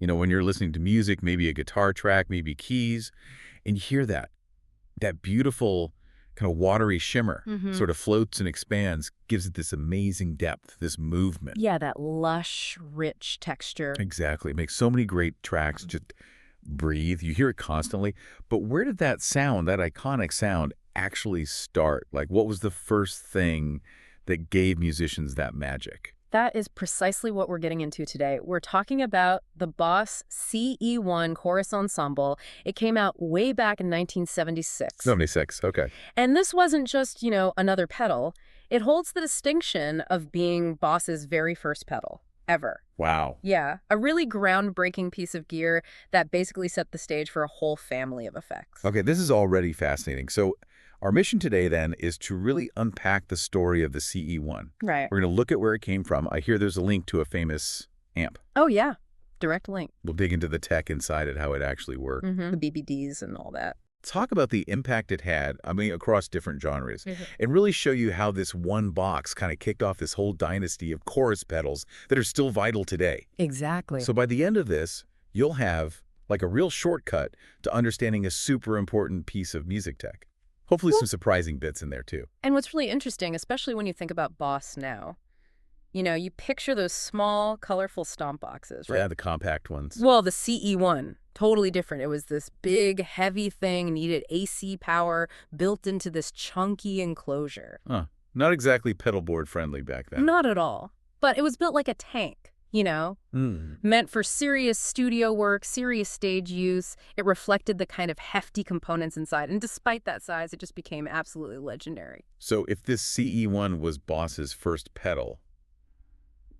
When you're listening to music, maybe a guitar track, maybe keys, and you hear that beautiful kind of watery shimmer Mm-hmm. sort of floats and expands, gives it this amazing depth, this movement. Yeah, that lush, rich texture. Exactly. It makes so many great tracks just breathe. You hear it constantly. But where did that sound, that iconic sound, actually start? Like, what was the first thing that gave musicians that magic? That is precisely what we're getting into today. We're talking about the Boss CE1 Chorus Ensemble. It came out way back in 1976. 76. Okay. And this wasn't just, another pedal. It holds the distinction of being Boss's very first pedal ever. Wow. Yeah, a really groundbreaking piece of gear that basically set the stage for a whole family of effects. Okay, this is already fascinating. So our mission today, then, is to really unpack the story of the CE1. Right. We're going to look at where it came from. I hear there's a link to a famous amp. Oh, yeah. Direct link. We'll dig into the tech inside it, how it actually worked. The BBDs and all that. Talk about the impact it had, across different genres, and really show you how this one box kind of kicked off this whole dynasty of chorus pedals that are still vital today. Exactly. So by the end of this, you'll have like a real shortcut to understanding a super important piece of music tech. Hopefully some surprising bits in there too. And what's really interesting, especially when you think about Boss now, you picture those small, colorful stomp boxes, right? Yeah, the compact ones. Well, the CE1, totally different. It was this big, heavy thing, needed AC power built into this chunky enclosure. Huh. Not exactly pedal board friendly back then. Not at all. But it was built like a tank, meant for serious studio work, serious stage use. It reflected the kind of hefty components inside. And despite that size, it just became absolutely legendary. So if this CE1 was Boss's first pedal,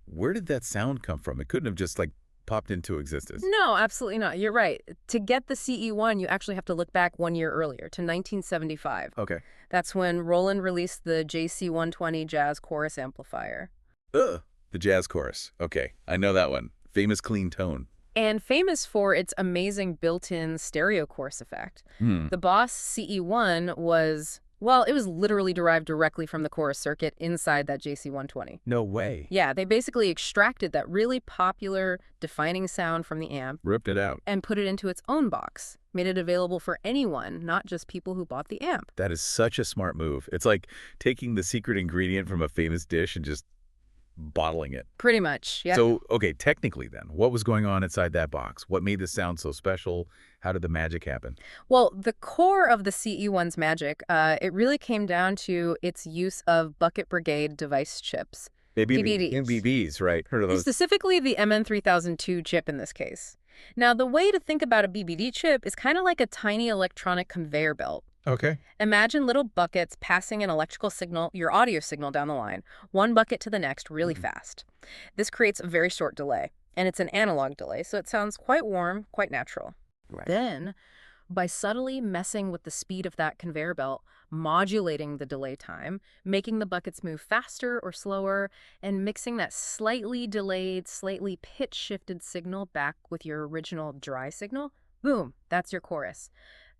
where did that sound come from? It couldn't have just popped into existence. No, absolutely not. You're right. To get the CE1, you actually have to look back 1 year earlier to 1975. Okay. That's when Roland released the JC120 Jazz Chorus Amplifier. Ugh. The jazz chorus. Okay, I know that one. Famous clean tone. And famous for its amazing built-in stereo chorus effect. The Boss CE1 was, well, it was literally derived directly from the chorus circuit inside that JC120. No way. Yeah, they basically extracted that really popular defining sound from the amp. Ripped it out. And put it into its own box. Made it available for anyone, not just people who bought the amp. That is such a smart move. It's like taking the secret ingredient from a famous dish and just bottling it. Pretty much, yeah. So, okay, technically then, what was going on inside that box? What made this sound so special? How did the magic happen? Well, the core of the CE1's magic, it really came down to its use of Bucket Brigade device chips. BBDs. MBBs, right. Heard of those. Specifically the MN3002 chip in this case. Now, the way to think about a BBD chip is kind of like a tiny electronic conveyor belt. Okay. Imagine little buckets passing an electrical signal, your audio signal down the line, one bucket to the next really fast. This creates a very short delay, and it's an analog delay, so it sounds quite warm, quite natural. Right. Then, by subtly messing with the speed of that conveyor belt, modulating the delay time, making the buckets move faster or slower, and mixing that slightly delayed, slightly pitch-shifted signal back with your original dry signal, boom, that's your chorus.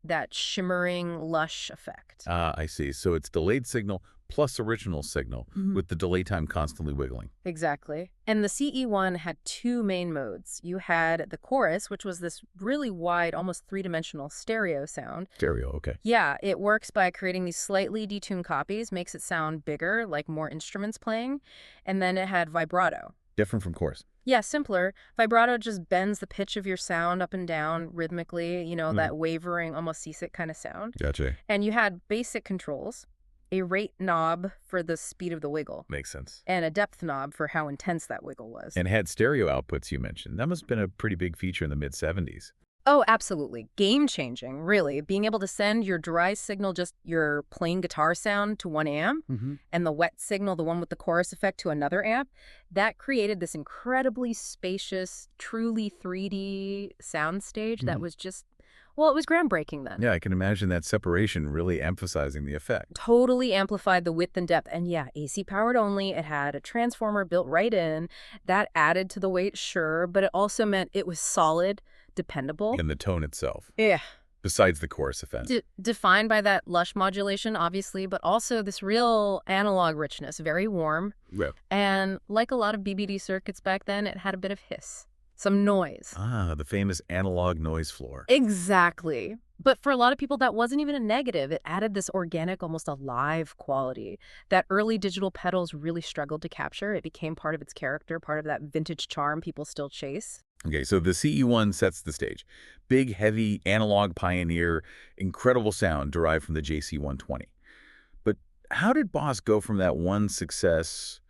That shimmering, lush effect. Ah, I see. So it's delayed signal plus original signal with the delay time constantly wiggling. Exactly. And the CE1 had two main modes. You had the chorus, which was this really wide, almost three-dimensional stereo sound. Stereo, okay. Yeah, it works by creating these slightly detuned copies, makes it sound bigger, like more instruments playing. And then it had vibrato. Different from chorus. Yeah, simpler. Vibrato just bends the pitch of your sound up and down rhythmically, that wavering, almost seasick kind of sound. Gotcha. And you had basic controls, a rate knob for the speed of the wiggle, Makes sense. and a depth knob for how intense that wiggle was. And had stereo outputs you mentioned. That must have been a pretty big feature in the mid-70s. Oh, absolutely. Game-changing, really. Being able to send your dry signal, just your plain guitar sound, to one amp, and the wet signal, the one with the chorus effect, to another amp, that created this incredibly spacious, truly 3D soundstage that was just, well, it was groundbreaking then. Yeah, I can imagine that separation really emphasizing the effect. Totally amplified the width and depth. And yeah, AC powered only. It had a transformer built right in. That added to the weight, sure, but it also meant it was solid, dependable. And the tone itself. Yeah. Besides the chorus effect. Defined by that lush modulation, obviously, but also this real analog richness, very warm. Yeah. And like a lot of BBD circuits back then, it had a bit of hiss. some noise. Ah, the famous analog noise floor. Exactly. But for a lot of people, that wasn't even a negative. It added this organic, almost alive quality that early digital pedals really struggled to capture. It became part of its character, part of that vintage charm people still chase. Okay, so the CE1 sets the stage. Big, heavy, analog pioneer, incredible sound derived from the JC120. But how did Boss go from that one success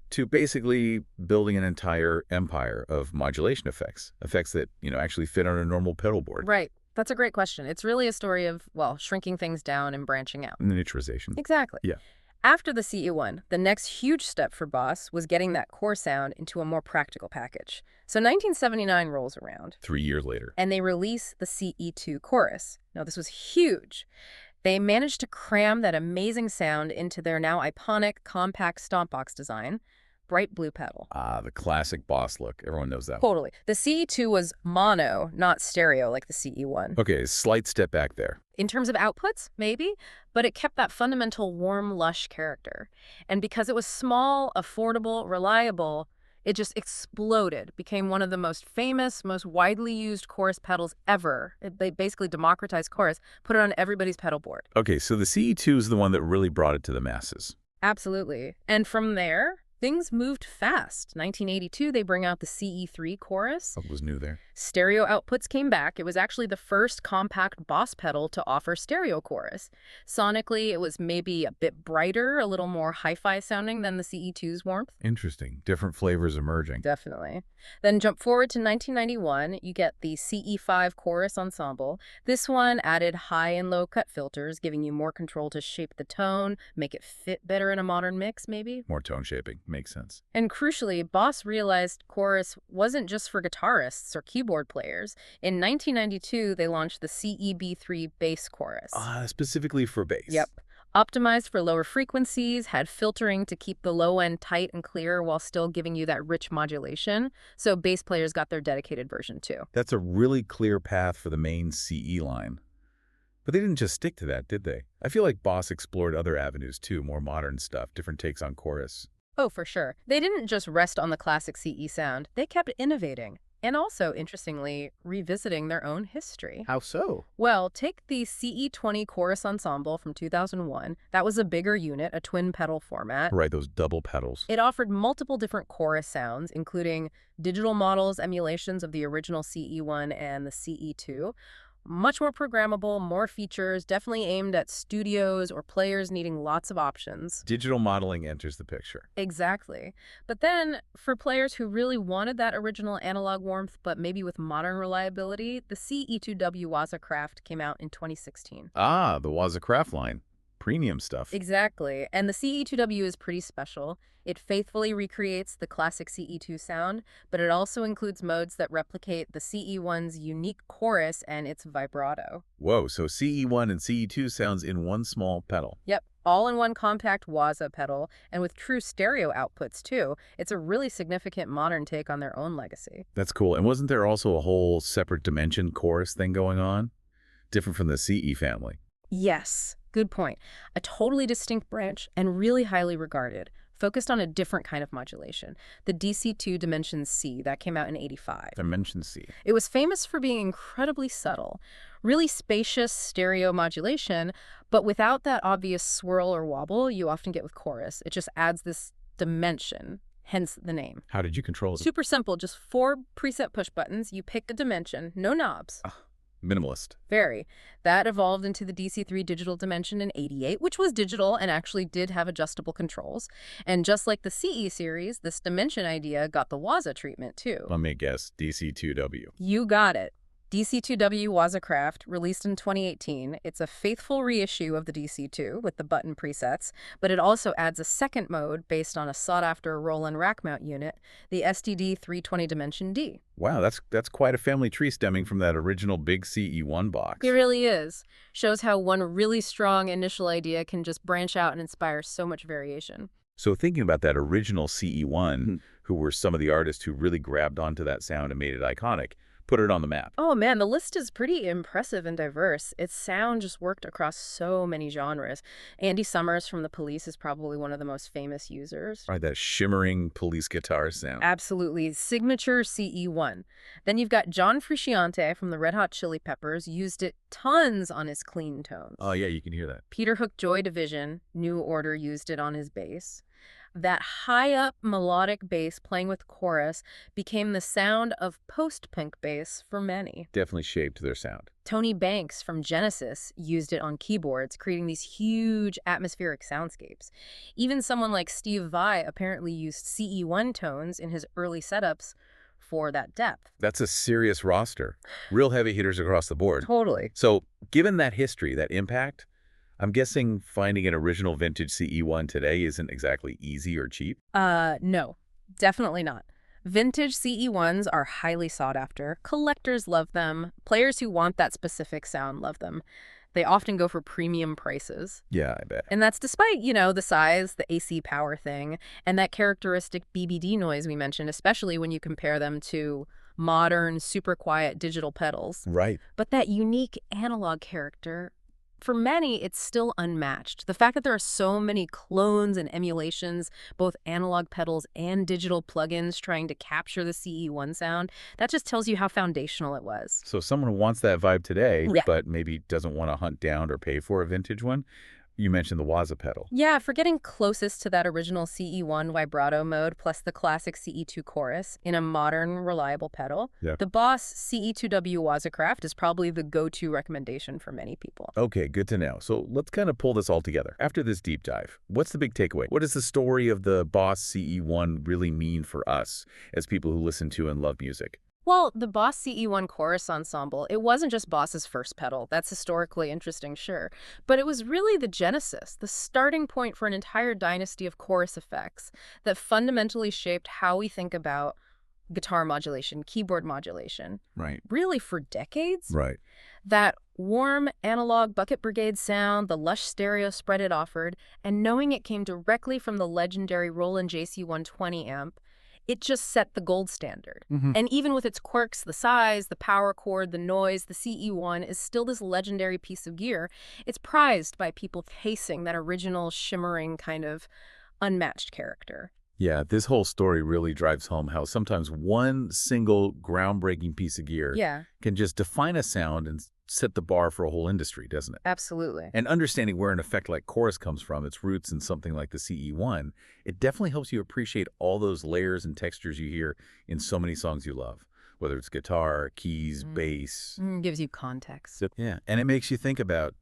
to basically building an entire empire of modulation effects? Effects that, actually fit on a normal pedal board. Right. That's a great question. It's really a story of, well, shrinking things down and branching out. Miniaturization. Exactly. Yeah. After the CE1, the next huge step for Boss was getting that core sound into a more practical package. So 1979 rolls around. 3 years later. And they release the CE2 chorus. Now, this was huge. They managed to cram that amazing sound into their now iconic compact stompbox design, bright blue pedal. Ah, the classic Boss look. Everyone knows that one. Totally. The CE2 was mono, not stereo like the CE1. Okay, slight step back there. In terms of outputs, maybe, but it kept that fundamental warm, lush character. And because it was small, affordable, reliable, it just exploded, became one of the most famous, most widely used chorus pedals ever. They basically democratized chorus, put it on everybody's pedal board. Okay, so the CE2 is the one that really brought it to the masses. Absolutely. And from there, things moved fast. 1982, they bring out the CE3 chorus. What was new there? Stereo outputs came back. It was actually the first compact Boss pedal to offer stereo chorus. Sonically, it was maybe a bit brighter, a little more hi-fi sounding than the CE2's warmth. Interesting. Different flavors emerging. Definitely. Then jump forward to 1991, you get the CE5 chorus ensemble. This one added high and low cut filters, giving you more control to shape the tone, make it fit better in a modern mix, maybe. More tone shaping. Makes sense. And crucially, Boss realized chorus wasn't just for guitarists or keyboard players. In 1992, they launched the CEB3 bass chorus. Specifically for bass. Yep. Optimized for lower frequencies, had filtering to keep the low end tight and clear while still giving you that rich modulation. So bass players got their dedicated version too. That's a really clear path for the main CE line. But they didn't just stick to that, did they? I feel like Boss explored other avenues too, more modern stuff, different takes on chorus. Oh, for sure. They didn't just rest on the classic CE sound. They kept innovating. And also, interestingly, revisiting their own history. How so? Well, take the CE20 Chorus Ensemble from 2001. That was a bigger unit, a twin pedal format. Right, those double pedals. It offered multiple different chorus sounds, including digital models, emulations of the original CE1 and the CE2. Much more programmable, more features, definitely aimed at studios or players needing lots of options. Digital modeling enters the picture. Exactly. But then, for players who really wanted that original analog warmth, but maybe with modern reliability, the CE2W Wazacraft came out in 2016. Ah, the Wazacraft line. Premium stuff. Exactly. And the CE2W is pretty special. It faithfully recreates the classic CE2 sound, but it also includes modes that replicate the CE1's unique chorus and its vibrato. Whoa, so CE1 and CE2 sounds in one small pedal. Yep, all in one compact Waza pedal, and with true stereo outputs too. It's a really significant modern take on their own legacy. That's cool. And wasn't there also a whole separate dimension chorus thing going on? Different from the CE family. Yes, good point. A totally distinct branch and really highly regarded, focused on a different kind of modulation, the DC2 Dimension C that came out in '85. Dimension C. It was famous for being incredibly subtle, really spacious stereo modulation, but without that obvious swirl or wobble you often get with chorus. It just adds this dimension, hence the name. How did you control it? Super simple, just 4 preset push buttons. You pick a dimension, no knobs. Minimalist. Very. That evolved into the DC3 Digital Dimension in '88, which was digital and actually did have adjustable controls. And just like the CE series, this dimension idea got the Waza treatment too. Let me guess, DC2W. You got it. DC2W Wazacraft, released in 2018. It's a faithful reissue of the DC2 with the button presets, but it also adds a second mode based on a sought-after Roland rack mount unit, the STD 320 Dimension D. Wow, that's quite a family tree stemming from that original big CE1 box. It really is. Shows how one really strong initial idea can just branch out and inspire so much variation. So thinking about that original CE1, who were some of the artists who really grabbed onto that sound and made it iconic, put it on the map. Oh man, the list is pretty impressive and diverse. Its sound just worked across so many genres. Andy Summers from The Police is probably one of the most famous users. Right, that shimmering police guitar sound. Absolutely. Signature CE1. Then you've got John Frusciante from the Red Hot Chili Peppers, used it tons on his clean tones. Oh, yeah, you can hear that. Peter Hook Joy Division, New Order, used it on his bass. That high-up melodic bass playing with chorus became the sound of post-punk bass for many. Definitely shaped their sound. Tony Banks from Genesis used it on keyboards, creating these huge atmospheric soundscapes. Even someone like Steve Vai apparently used CE1 tones in his early setups for that depth. That's a serious roster. Real heavy hitters across the board. Totally. So, given that history, that impact, I'm guessing finding an original vintage CE1 today isn't exactly easy or cheap? No, definitely not. Vintage CE1s are highly sought after. Collectors love them. Players who want that specific sound love them. They often go for premium prices. Yeah, I bet. And that's despite, the size, the AC power thing, and that characteristic BBD noise we mentioned, especially when you compare them to modern, super quiet digital pedals. Right. But that unique analog character, for many, it's still unmatched. The fact that there are so many clones and emulations, both analog pedals and digital plugins trying to capture the CE1 sound, that just tells you how foundational it was. So someone who wants that vibe today, Yeah. but maybe doesn't want to hunt down or pay for a vintage one, you mentioned the Waza pedal. Yeah, for getting closest to that original CE1 vibrato mode plus the classic CE2 chorus in a modern, reliable pedal, Yeah. the Boss CE2W Wazacraft is probably the go-to recommendation for many people. Okay, good to know. So let's kind of pull this all together. After this deep dive, what's the big takeaway? What does the story of the Boss CE1 really mean for us as people who listen to and love music? Well, the Boss CE1 chorus ensemble, it wasn't just Boss's first pedal. That's historically interesting, sure. But it was really the genesis, the starting point for an entire dynasty of chorus effects that fundamentally shaped how we think about guitar modulation, keyboard modulation, Right. really for decades. Right. That warm analog Bucket Brigade sound, the lush stereo spread it offered, and knowing it came directly from the legendary Roland JC120 amp, it just set the gold standard. And even with its quirks, the size, the power chord, the noise, the CE1 is still this legendary piece of gear. It's prized by people chasing that original shimmering kind of unmatched character. Yeah, this whole story really drives home how sometimes one single groundbreaking piece of gear Yeah, can just define a sound and set the bar for a whole industry, doesn't it? absolutely. And understanding where an effect like chorus comes from, its roots in something like the CE1, it definitely helps you appreciate all those layers and textures you hear in so many songs you love, whether it's guitar, keys, bass. Gives you context. Yeah, and it makes you think about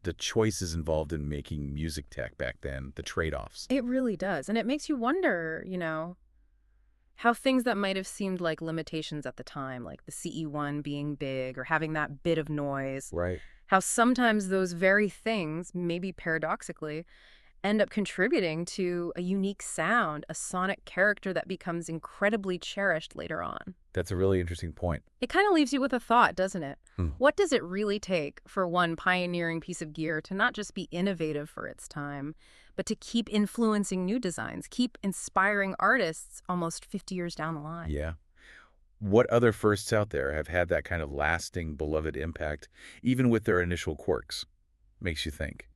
the choices involved in making music tech back then, the trade-offs. It really does. And it makes you wonder, how things that might have seemed like limitations at the time, like the CE1 being big or having that bit of noise, Right. how sometimes those very things, maybe paradoxically, end up contributing to a unique sound, a sonic character that becomes incredibly cherished later on. That's a really interesting point. It kind of leaves you with a thought, doesn't it? Hmm. What does it really take for one pioneering piece of gear to not just be innovative for its time, but to keep influencing new designs, keep inspiring artists almost 50 years down the line? Yeah. What other firsts out there have had that kind of lasting, beloved impact, even with their initial quirks? Makes you think.